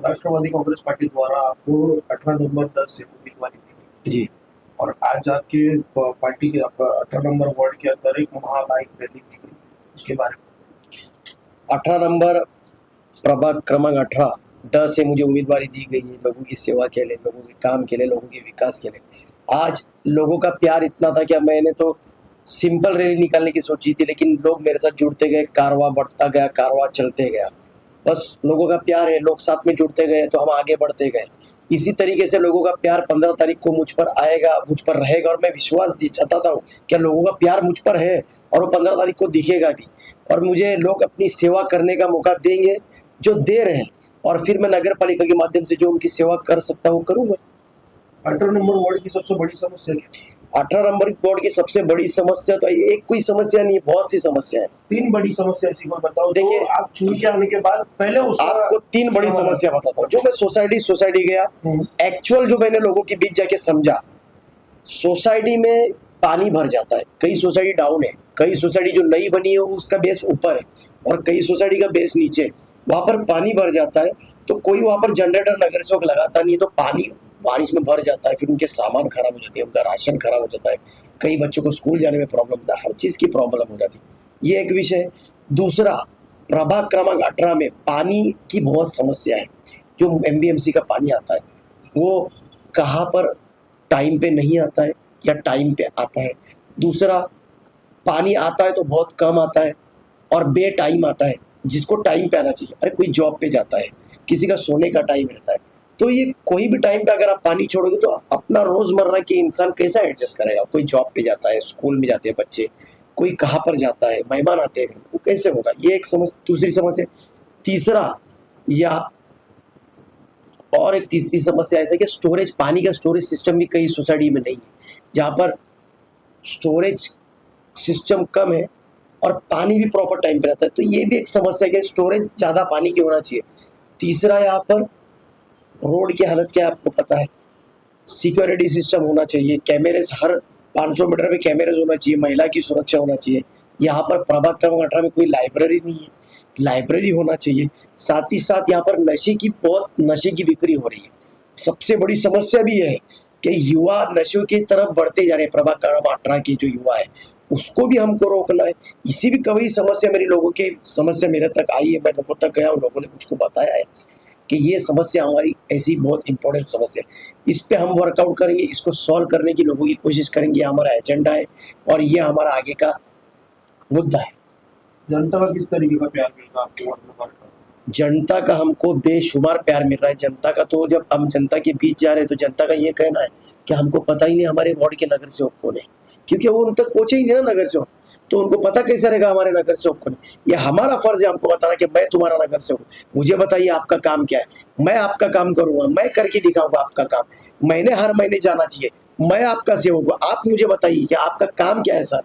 राष्ट्रवादी Congress party द्वारा आपको 18 number 10 से उम्मीदवारी दी गई जी। और आज आपके पार्टी के 18 नंबर वार्ड के अंदर एक महाबाइक रैली की गई, उसके बारे में 18 नंबर प्रभाग क्रमांक 18 ड से मुझे उम्मीदवारी दी गई है, लोगों की सेवा के लिए, लोगों के काम के लिए, लोगों के विकास के लिए। आज लोगों का प्यार इतना था कि मैंने तो सिंपल रैली निकालने की सोची थी, लेकिन लोग मेरे साथ जुड़ते गए, कारवां बढ़ता गया, कारवां चलते गया। बस लोगों का प्यार है, लोग साथ में जुड़ते गए तो हम आगे बढ़ते गए। इसी तरीके से लोगों का प्यार 15 तारीख को मुझ पर आएगा, मुझ पर रहेगा, और मैं विश्वास चाहता हूँ कि लोगों का प्यार मुझ पर है और वो 15 तारीख को दिखेगा भी, और मुझे लोग अपनी सेवा करने का मौका देंगे जो दे रहे हैं, और फिर मैं नगर पालिका के माध्यम से जो उनकी सेवा कर सकता हूँ करूँगा। 18 नंबर वार्ड की सबसे बड़ी समस्या क्या है? 18 नंबर वार्ड की सबसे बड़ी समस्या तो एक कोई समस्या नहीं है, बहुत सी समस्या है। 3 बड़ी समस्या ऐसी कोई बताओ। देखिए, तो आप चुन के आने के बाद पहले आपको 3 बड़ी समस्या बताता हूँ। जो मैं सोसाइटी गया, एक्चुअल जो मैंने लोगों के बीच जाके समझा, सोसाइटी में पानी भर जाता है, कई सोसाइटी डाउन है, कई सोसाइटी जो नई बनी है उसका बेस ऊपर है और कई सोसाइटी का बेस नीचे। वहां पर पानी भर जाता है तो कोई वहां पर जनरेटर नगर सेवक लगाता नहीं, तो पानी बारिश में भर जाता है, फिर उनके सामान खराब हो जाते हैं, उनका राशन खराब हो जाता है, कई बच्चों को स्कूल जाने में प्रॉब्लम होता है, हर चीज की प्रॉब्लम हो जाती है। ये एक विषय। दूसरा, प्रभाग क्रमांक 18 में पानी की बहुत समस्या है। जो एमबीएमसी का पानी आता है वो कहाँ पर टाइम पे नहीं आता है या टाइम पे आता है। दूसरा, पानी आता है तो बहुत कम आता है और बे टाइम आता है, जिसको टाइम पे आना चाहिए। अरे कोई जॉब पे जाता है, किसी का सोने का टाइम रहता है, तो ये कोई भी टाइम पे अगर आप पानी छोड़ोगे तो अपना रोजमर्रा के इंसान कैसा एडजस्ट करेगा। कोई जॉब पे जाता है, स्कूल में जाते हैं बच्चे, कोई कहाँ पर जाता है, मेहमान आते हैं, तो कैसे होगा। ये एक समस्या। दूसरी समस्या। तीसरा, या और एक तीसरी समस्या ऐसा है कि स्टोरेज, पानी का स्टोरेज सिस्टम भी कई सोसाइटी में नहीं है, जहाँ पर स्टोरेज सिस्टम कम है और पानी भी प्रॉपर टाइम पे रहता है। तो ये भी एक समस्या है कि स्टोरेज ज़्यादा पानी की होना चाहिए। तीसरा, यहाँ पर रोड की हालत क्या है आपको पता है। सिक्योरिटी सिस्टम होना चाहिए, कैमरेज हर 500 मीटर में कैमरेज होना चाहिए, महिला की सुरक्षा होना चाहिए। यहाँ पर प्रभाग क्रमांक 18 में कोई लाइब्रेरी नहीं है, लाइब्रेरी होना चाहिए। साथ ही साथ यहाँ पर बहुत नशे की बिक्री हो रही है। सबसे बड़ी समस्या भी है कि युवा नशे की तरफ बढ़ते जा रहे हैं। प्रभाग क्रमांक 18 के जो युवा है उसको भी हमको रोकना है। इसी भी कई समस्या मेरी लोगों की समस्या मेरे तक आई है, मैं लोगों तक गया, लोगों ने मुझको बताया है कि ये समस्या हमारी ऐसी बहुत इंपॉर्टेंट समस्या है। इस पे हम वर्कआउट करेंगे, इसको सॉल्व करने की लोगों की कोशिश करेंगे, हमारा एजेंडा है और ये हमारा आगे का मुद्दा है। जनता का किस तरीके का प्यार मिल रहा है आपको वार्ड नंबर 18? जनता का हमको बेशुमार प्यार मिल रहा है। जनता का तो जब हम जनता के बीच जा रहे हैं तो जनता का ये कहना है कि हमको पता ही नहीं हमारे वार्ड के नगर सेवक कौन है, क्योंकि वो उन तक पहुंचे ही नहीं ना नगर सेवक, तो उनको पता कैसे रहेगा हमारे नगर सेवक कौन है। ये हमारा फर्ज है हमको बताना कि मैं तुम्हारा नगर सेवक हूँ, मुझे बताइए आपका काम क्या है, मैं आपका काम करूंगा, मैं करके दिखाऊंगा आपका काम। मैंने हर महीने जाना चाहिए, मैं आपका सेवक हूँ, आप मुझे बताइए कि आपका काम क्या है। सर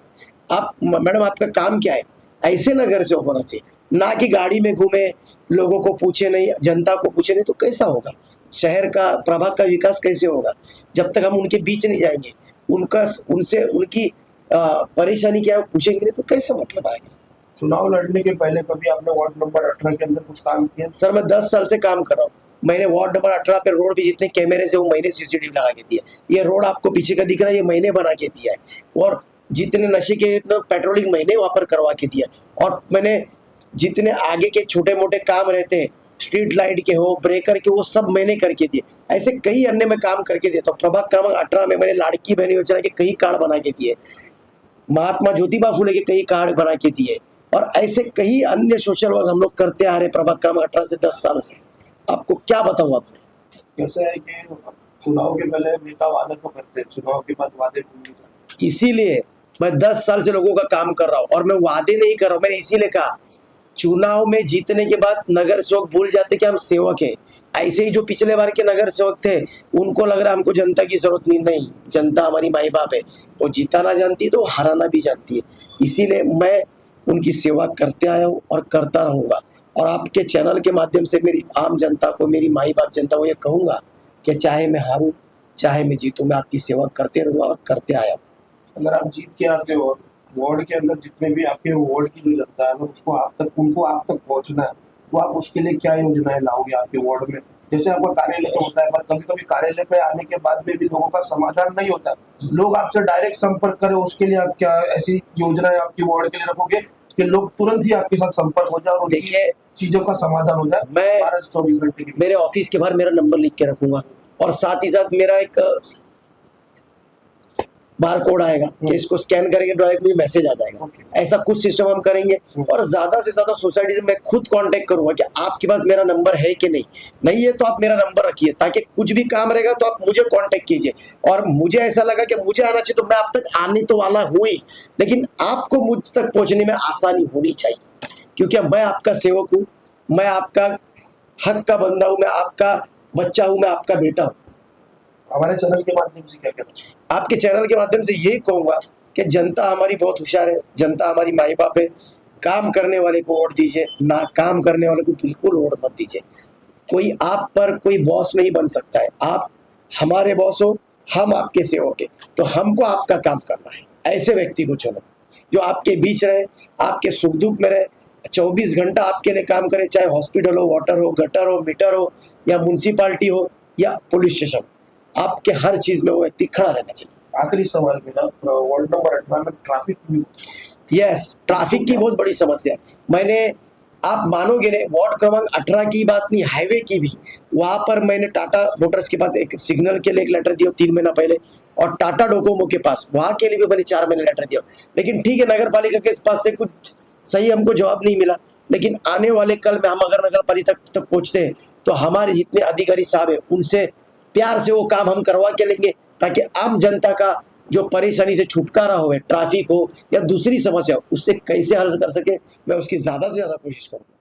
आप, मैडम आपका काम क्या है। ऐसे नगर सेवक होना चाहिए, ना कि गाड़ी में घूमे, लोगों को पूछे नहीं, जनता को पूछे नहीं, तो कैसा होगा शहर का, प्रभाग का विकास कैसे होगा जब तक हम उनके बीच नहीं जाएंगे, उनका उनसे उनकी परेशानी क्या है पूछेंगे नहीं, तो कैसा मतलब आएगा। चुनाव लड़ने के पहले कभी आपने वार्ड नंबर 18 के अंदर कुछ काम किया? सर मैं 10 साल से काम कर रहा हूँ। मैंने वार्ड नंबर 18 पे रोड भी जितने कैमरे से वो मैंने सीसीटीवी लगा के दिया। ये रोड आपको पीछे का दिख रहा है, ये मैंने बना के दिया है। और जितने नशे के इतना पेट्रोलिंग मैंने वहां पर करवा के दिया। और मैंने जितने आगे के छोटे मोटे काम रहते हैं, स्ट्रीट लाइट के हो, ब्रेकर के, वो सब मैंने करके दिए। ऐसे कई अन्य मैं काम करके देता हूँ। प्रभाग क्रमांक 18 में मैंने लाड़की बहन योजना के कई कार्ड बना के दिए, महात्मा ज्योतिबा फुले के कई कार्ड बना के दिए, और ऐसे कई अन्य सोशल वर्क हम लोग करते आ रहे प्रभाग क्रमांक 18 से 10 साल से। आपको क्या बताऊं आपने। कैसा है कि चुनाव के पहले नेता वादे तो करते हैं, चुनाव के बाद वादे भूल जाते इसीलिए मैं 10 साल से लोगों का काम कर रहा हूं और मैं वादे नहीं कर रहा हूं। मैंने इसीलिए कहा चुनाव में जीतने के बाद नगर सेवक भूल जाते कि हम सेवक हैं। ऐसे ही जो पिछले बार के नगर सेवक थे उनको लग रहा है हमको जनता की जरूरत नहीं, जनता हमारी माई बाप है, वो जिताना जानती है तो हराना भी जानती है। इसीलिए मैं उनकी सेवा करते आया हूँ और करता रहूंगा। और आपके चैनल के माध्यम से मेरी आम जनता को, मेरी माई बाप जनता को ये कहूंगा कि चाहे मैं हारूं चाहे मैं जीतूं, मैं आपकी सेवा करते रहूंगा और करते आया हूँ। अगर आप जीत के आते हो, वार्ड के अंदर जितने भी आपके वार्ड की जो जनता है ना, उसको आप तक, उनको आप तक पहुंचना है, तो आप उसके लिए क्या योजनाएं लाओगे आपके वार्ड में जैसे आपका कार्यालय पे होता है, पर कभी कभी कार्यालय पे आने के बाद में भी लोगों का समाधान नहीं होता, लोग आपसे डायरेक्ट संपर्क करें, उसके लिए आप क्या ऐसी योजनाएं आपकी वार्ड के लिए रखोगे कि लोग तुरंत ही आपके साथ संपर्क हो जाए और उनकी देखिए, चीजों का समाधान हो जाए मैं 12 से 24 घंटे के मेरे ऑफिस के बाहर मेरा नंबर लिख के रखूंगा और साथ ही साथ मेरा एक बार कोड आएगा कि इसको स्कैन करेंगे डायरेक्ट मुझे मैसेज आ जाएगा। ओके। ऐसा कुछ सिस्टम हम करेंगे और ज्यादा से ज्यादा सोसाइटी से मैं खुद कांटेक्ट करूंगा कि आपके पास मेरा नंबर है कि नहीं, नहीं है तो आप मेरा नंबर रखिए, ताकि कुछ भी काम रहेगा तो आप मुझे कांटेक्ट कीजिए। और मुझे ऐसा लगा कि मुझे आना चाहिए तो मैं आप तक आने तो वाला हूँ ही, लेकिन आपको मुझ तक पहुंचने में आसानी होनी चाहिए, क्योंकि मैं आपका सेवक हूँ, मैं आपका हक का बंदा हूँ, मैं आपका बच्चा हूँ, मैं आपका बेटा हूँ। हमारे चैनल के माध्यम से क्या कहना? आपके चैनल के माध्यम से यही कहूंगा कि जनता हमारी बहुत होशियार है, जनता हमारी माई बाप है, काम करने वाले को वोट दीजिए, ना काम करने वाले को बिल्कुल वोट मत दीजिए। कोई आप पर कोई बॉस नहीं बन सकता है, आप हमारे बॉस हो, हम आपके सेवक है, तो हमको आपका काम करना है। ऐसे व्यक्ति को चुनो जो आपके बीच रहे, आपके सुख दुख में रहे, 24 घंटा आपके लिए काम करे, चाहे हॉस्पिटल हो, वाटर हो, गटर हो, मीटर हो, या म्यूनसिपालिटी हो, या पुलिस स्टेशन, आपके हर चीज में वो व्यक्ति खड़ा रहना चाहिए। आखिरी सवाल मेरा, वार्ड नंबर 18 में ट्रैफिक भी यस, ट्रैफिक की बहुत बड़ी समस्या है। मैंने, आप मानोगे नहीं, वार्ड क्रमांक 18 की बात नहीं, हाईवे की भी, वहां पर मैंने टाटा मोटर्स के पास एक सिग्नल के लिए एक लेटर दिया 3 महीना पहले, और टाटा डोकोमो के पास वहां के लिए भी मैंने 4 महीने लेटर दिया। लेकिन ठीक है, नगर पालिका के पास से कुछ सही हमको जवाब नहीं मिला, लेकिन आने वाले कल में हम अगर नगर पालिका तक पहुंचते हैं तो हमारे जितने अधिकारी साहब है उनसे प्यार से वो काम हम करवा के लेंगे, ताकि आम जनता का जो परेशानी से छुटकारा हो, ट्रैफिक हो या दूसरी समस्या हो, उससे कैसे हल कर सके, मैं उसकी ज्यादा से ज्यादा कोशिश करूंगा।